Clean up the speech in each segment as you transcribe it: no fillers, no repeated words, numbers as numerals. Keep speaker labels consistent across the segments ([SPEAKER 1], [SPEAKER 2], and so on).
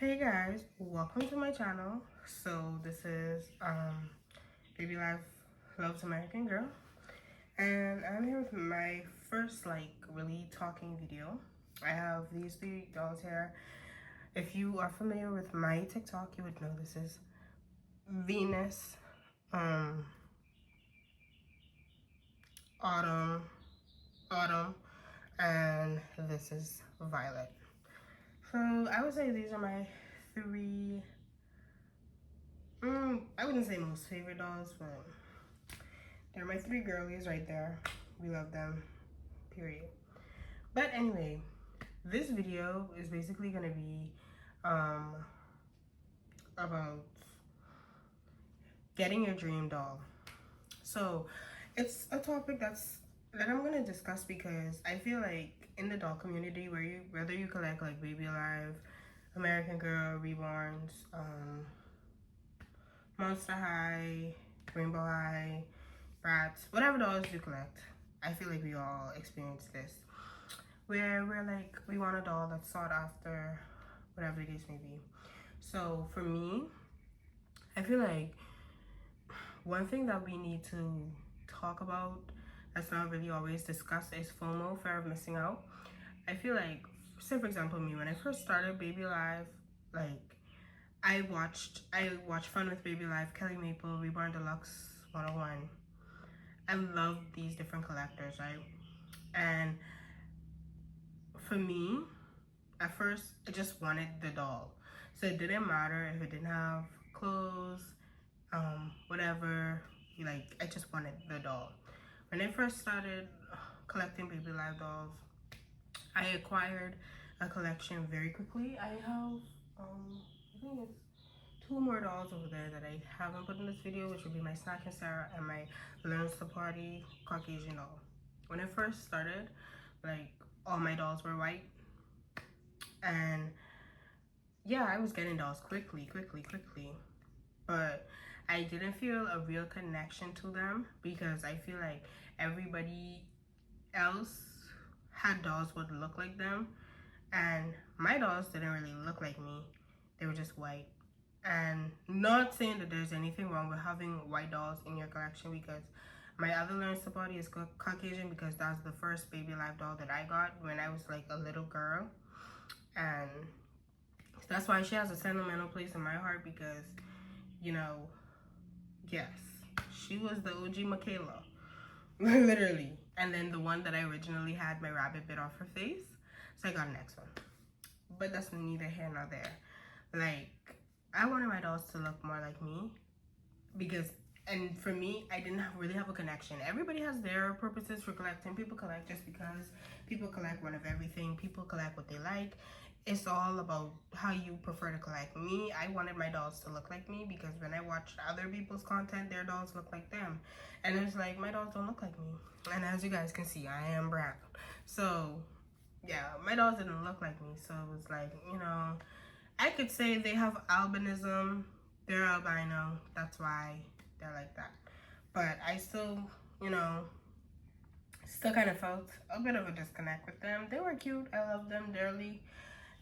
[SPEAKER 1] Hey guys, welcome to my channel. So this is Baby Life Loves American Girl, and I'm here with my first really talking video. I have these three dolls here. If you are familiar with my TikTok, you would know this is Venus, um, Autumn, and this is Violet. So I would say these are my three. I wouldn't say most favorite dolls, but they're my three girlies right there. We love them, period. But anyway, this video is basically gonna be about getting your dream doll. So it's a topic that I'm gonna discuss because I feel like in the doll community, whether you collect like Baby Alive, American Girl, Reborns, Monster High, Rainbow High, Bratz, whatever dolls you collect, I feel like we all experience this. Where we're like, we want a doll that's sought after, whatever the case may be. So for me, I feel like one thing that we need to talk about that's not really always discussed is FOMO, fear of missing out. I feel like, say for example, me, when I first started Baby Alive, like, I watched Fun with Baby Life, Kelly Maple, Reborn Deluxe 101. I love these different collectors, right? And for me, at first, I just wanted the doll. So it didn't matter if it didn't have clothes, whatever. Like, I just wanted the doll. When I first started collecting Baby Live dolls, I acquired a collection very quickly. I have, I think it's two more dolls over there that I haven't put in this video, which would be my Snack and Sarah and my Learns to Party Caucasian doll. When I first started, like, all my dolls were white. And yeah, I was getting dolls quickly. But I didn't feel a real connection to them because I feel like everybody else had dolls would look like them. And my dolls didn't really look like me. They were just white. And not saying that there's anything wrong with having white dolls in your collection, because my other Learns to Party is Caucasian because that's the first Baby Life doll that I got when I was like a little girl. And that's why she has a sentimental place in my heart because, you know, yes, she was the OG Michaela, literally. And then the one that I originally had, my rabbit bit off her face, so I got an next one. But that's neither here nor there. Like, I wanted my dolls to look more like me because, and for me, I didn't really have a connection. Everybody has their purposes for collecting. People collect just because. People collect one of everything. People collect what they like. It's all about how you prefer to collect. Me, I wanted my dolls to look like me because when I watched other people's content, their dolls look like them. And it's like, my dolls don't look like me. And as you guys can see, I am brown. So, yeah, my dolls didn't look like me. So it was like, you know, I could say they have albinism. They're albino. That's why they're like that. But I still, you know, still kind of felt a bit of a disconnect with them. They were cute. I loved them dearly.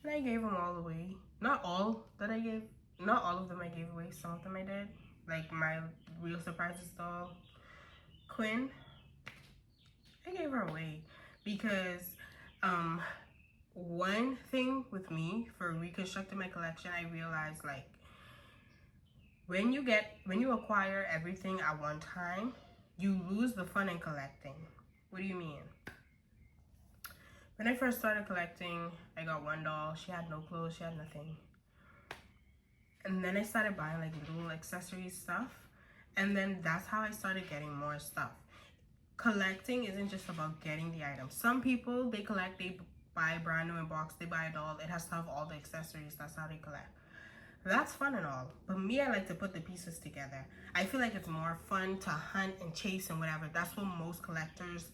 [SPEAKER 1] And I gave them all away. Not all of them I gave away. Some of them I did. Like my Real Surprises doll, Quinn, I gave her away because one thing with me for reconstructing my collection, I realized like when you acquire everything at one time, you lose the fun in collecting. What do you mean? When I first started collecting, I got one doll. She had no clothes, she had nothing. And then I started buying like little accessory stuff. And then that's how I started getting more stuff. Collecting isn't just about getting the item. Some people, they collect, they buy brand new in box, they buy a doll, it has to have all the accessories, that's how they collect. That's fun and all, but me, I like to put the pieces together. I feel like it's more fun to hunt and chase and whatever. That's what most collectors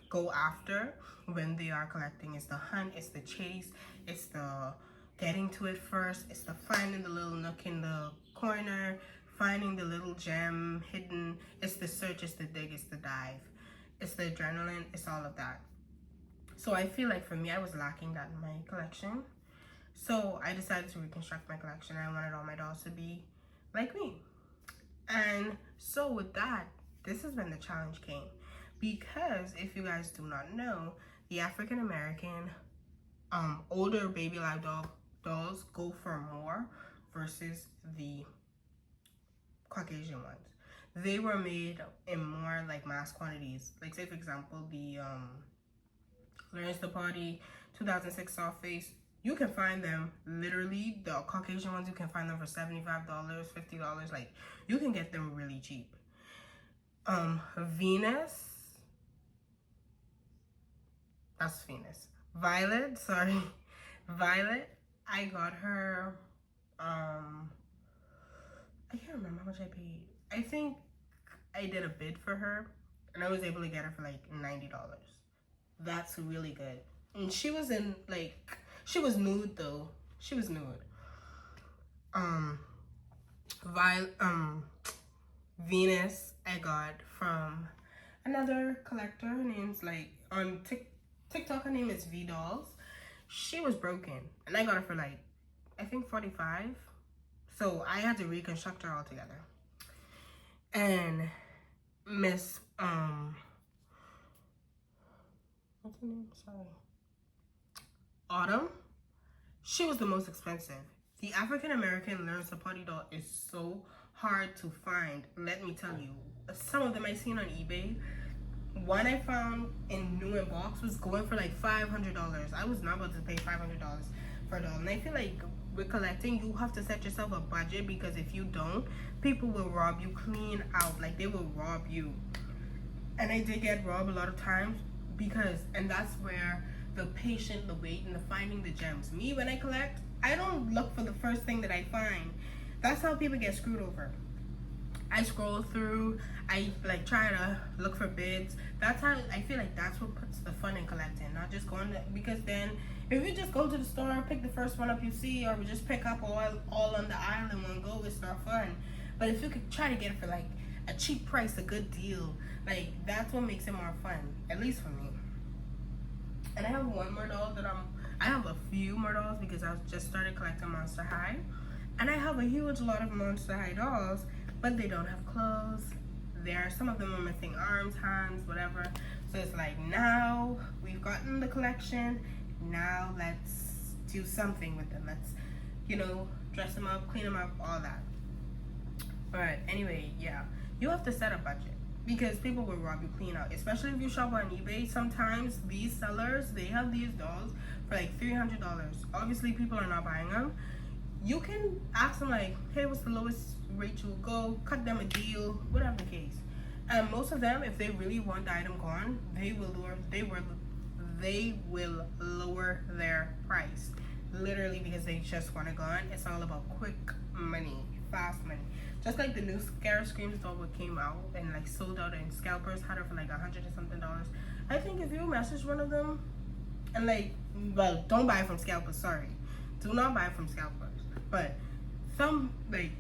[SPEAKER 1] go after when they are collecting. It's the hunt, it's the chase, it's the getting to it first, it's the finding the little nook in the corner, finding the little gem hidden, it's the search, it's the dig, it's the dive, it's the adrenaline, it's all of that. So I feel like for me, I was lacking that in my collection. So I decided to reconstruct my collection. I wanted all my dolls to be like me. And so with that, this is when the challenge came. Because if you guys do not know, the African American older baby live dolls go for more versus the Caucasian ones. They were made in more like mass quantities. Like say for example the Learns the Party 2006 Soft Face. You can find them literally, the Caucasian ones, you can find them for $75, $50. Like you can get them really cheap. Venus, that's Venus. Violet, sorry. Violet, I got her, I can't remember how much I paid. I think I did a bid for her and I was able to get her for like $90. That's really good. And she was in like, she was nude though. She was nude. Venus I got from another collector. Her name's like on TikTok. Her name is V Dolls. She was broken, and I got her for like I think 45. So I had to reconstruct her altogether. And Miss what's her name? Sorry. Autumn. She was the most expensive. The African American Learns the Party doll is so hard to find. Let me tell you. Some of them I seen on eBay. One I found in new in box was going for like $500. I was not about to pay $500 for a doll. And I feel like with collecting, you have to set yourself a budget, because if you don't, people will rob you clean out. Like they will rob you. And I did get robbed a lot of times because, and that's where the patient, the wait, and the finding the gems. Me, when I collect, I don't look for the first thing that I find. That's how people get screwed over. I scroll through, I like try to look for bids. That's how I feel like that's what puts the fun in collecting, not just going to, because then if you just go to the store, pick the first one up you see, or just pick up all on the aisle in one go, it's not fun. But if you could try to get it for like a cheap price, a good deal, like that's what makes it more fun, at least for me. And I have one more doll that I have a few more dolls because I just started collecting Monster High. And I have a huge lot of Monster High dolls, but they don't have clothes. Some of them are missing arms, hands, whatever. So it's like, now we've gotten the collection, now let's do something with them. Let's, dress them up, clean them up, all that. But anyway, yeah, you have to set a budget, because people will rob you clean out, especially if you shop on eBay. Sometimes these sellers, they have these dolls for like $300. Obviously people are not buying them. You can ask them like, hey, what's the lowest rate you will go, cut them a deal, whatever the case. And most of them, if they really want the item gone, they will lower their price, literally, because they just want it gone. It's all about quick money, fast money. Just like the new Scare Screams doll that came out and like sold out, and scalpers had her for like $100 and something. I think if you message one of them and like, well, don't buy from scalpers, sorry. Do not buy from scalpers. But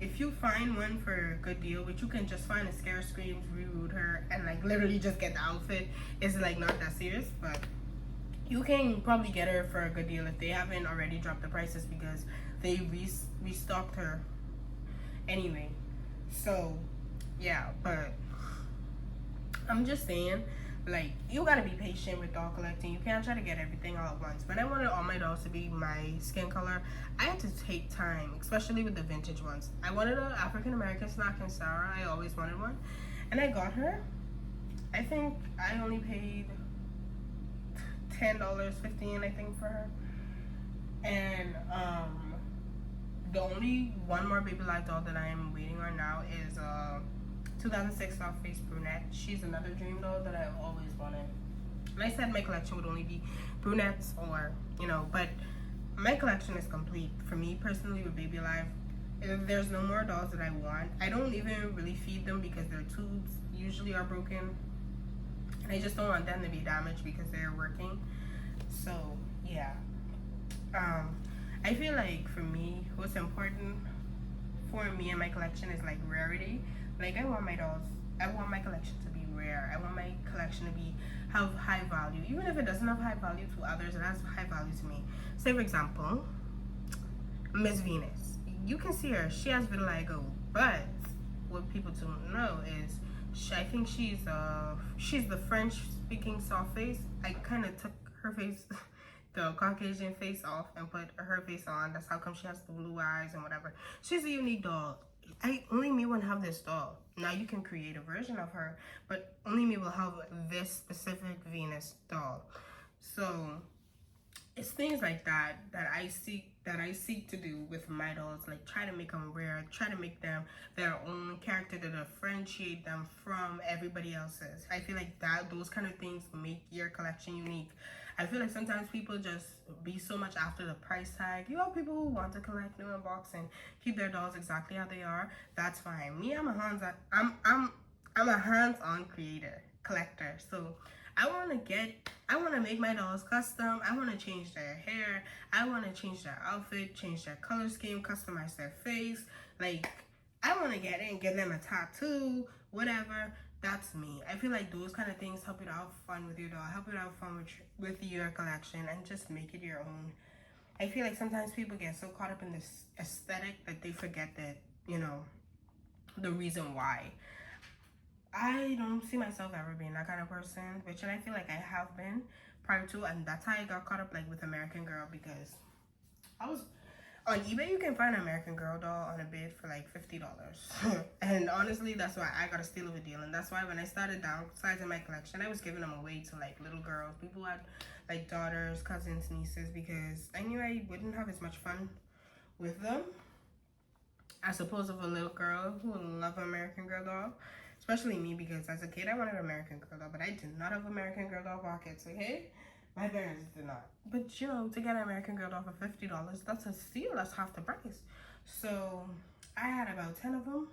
[SPEAKER 1] if you find one for a good deal, which you can just find a Scare Screams, reroute her, and like literally just get the outfit, it's like not that serious, but you can probably get her for a good deal if they haven't already dropped the prices, because they restocked her anyway. So yeah, but I'm just saying, like, you gotta be patient with doll collecting. You can't try to get everything all at once. But I wanted all my dolls to be my skin color. I had to take time, especially with the vintage ones. I wanted an African American Snack and Sarah. I always wanted one, and I got her. I think I only paid $10, $15, I think, for her. And the only one more baby live doll that I am waiting on now is 2006 Soft Face Brunette. She's another dream doll that I've always wanted. And I said my collection would only be brunettes, or but my collection is complete. For me personally, with Baby Alive, there's no more dolls that I want. I don't even really feed them because their tubes usually are broken, and I just don't want them to be damaged because they're working. So yeah, I feel like for me, what's important for me and my collection is like rarity. Like, I want my collection to be rare. I want my collection to have high value. Even if it doesn't have high value to others, it has high value to me. Say for example, Miss Venus. You can see her. She has vitiligo, but what people don't know is I think she's the French speaking soft face. I kind of took her face, the Caucasian face off and put her face on. That's how come she has the blue eyes and whatever. She's a unique doll. Only me will have this doll. Now you can create a version of her, but only me will have this specific Venus doll. So it's things like that that I seek to do with my dolls, like try to make them rare, try to make them their own character to differentiate them from everybody else's. I feel like those kind of things make your collection unique. I feel like sometimes people just be so much after the price tag. You have people who want to collect new unbox and keep their dolls exactly how they are. That's fine. Me, I'm a hands-on creator, collector. So I want to make my dolls custom. I want to change their hair. I want to change their outfit, change their color scheme, customize their face. Like, I want to get in, give them a tattoo, whatever. That's me. I feel like those kind of things help you to have fun with your doll, help you to have fun with your collection, and just make it your own. I feel like sometimes people get so caught up in this aesthetic that they forget that, you know, the reason why. I don't see myself ever being that kind of person, which I feel like I have been prior to, and that's how I got caught up like with American Girl, because I was on eBay. You can find an American Girl doll on a bid for like $50, and honestly, that's why I got a steal of a deal, and that's why when I started downsizing my collection, I was giving them away to like little girls, people who had like daughters, cousins, nieces, because I knew I wouldn't have as much fun with them as opposed to a little girl who would love an American Girl doll. Especially me, because as a kid, I wanted American Girl doll, but I did not have American Girl doll pockets, okay? My parents did not. But, you know, to get an American Girl doll for $50, that's a steal. That's half the price. So, I had about 10 of them.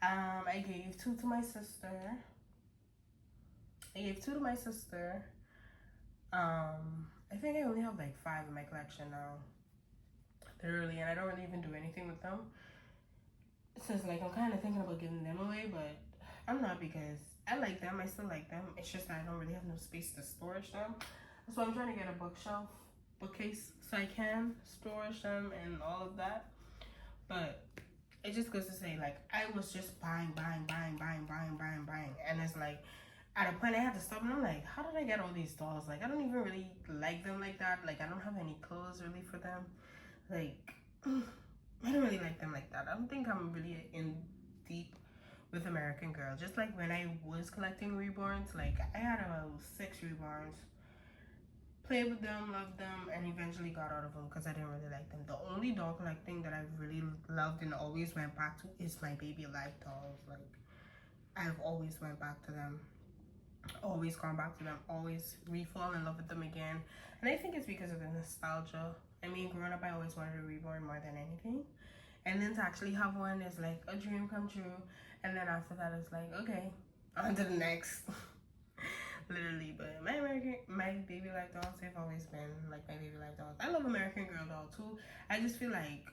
[SPEAKER 1] I gave 2 to my sister. I think I only have like 5 in my collection now. Literally, and I don't really even do anything with them. So it's like I'm kind of thinking about giving them away, but I'm not, because I like them. I still like them. It's just that I don't really have no space to storage them. So I'm trying to get a bookcase, so I can storage them and all of that. But it just goes to say, like, I was just buying. And it's like, at a point I had to stop, and I'm like, how did I get all these dolls? Like, I don't even really like them like that. Like, I don't have any clothes really for them. Like, I don't really like them like that. I don't think I'm really in deep with American Girl. Just like when I was collecting reborns, like I had about 6 reborns. Played with them, loved them, and eventually got out of them because I didn't really like them. The only doll collecting that I really loved and always went back to is my baby life dolls. Like, I've always went back to them. Always gone back to them. Always re-fall in love with them again. And I think it's because of the nostalgia. I mean, growing up, I always wanted a reborn more than anything. And then to actually have one is like a dream come true. And then after that, it's like, okay, on to the next. Literally. But my baby life dolls, they've always been like my baby life dolls. I love American Girl doll too. I just feel like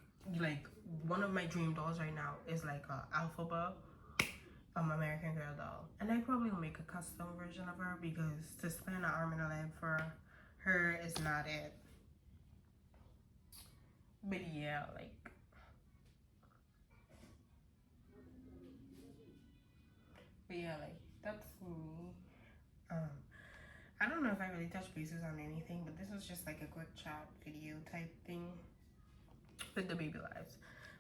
[SPEAKER 1] one of my dream dolls right now is like a alphabet American Girl doll. And I probably will make a custom version of her, because to spend an arm and a leg for her is not it. But yeah, like, that's me. I don't know if I really touched bases on anything, but this was just like a quick chat video type thing with the baby lives,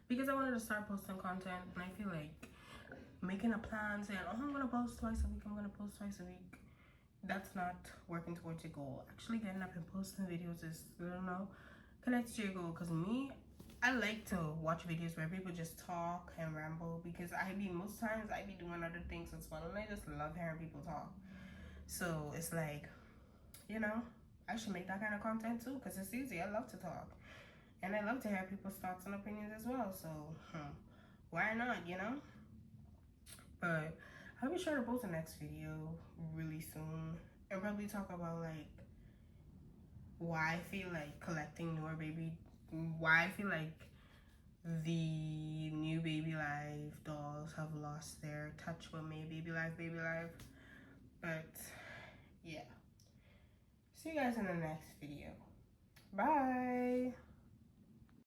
[SPEAKER 1] because I wanted to start posting content, and I feel like making a plan saying, oh, I'm gonna post twice a week, that's not working towards your goal. Actually getting up and posting videos is, I don't know, connected to your goal. Because me, I like to watch videos where people just talk and ramble, because most times I be doing other things as well, and I just love hearing people talk. So it's like, you know, I should make that kind of content too, because it's easy. I love to talk, and I love to hear people's thoughts and opinions as well. So why not, you know? But I'll be sure to post the next video really soon, and probably talk about like why I feel like collecting why I feel like the new baby life dolls have lost their touch with me, baby life. But yeah, see you guys in the next video. Bye.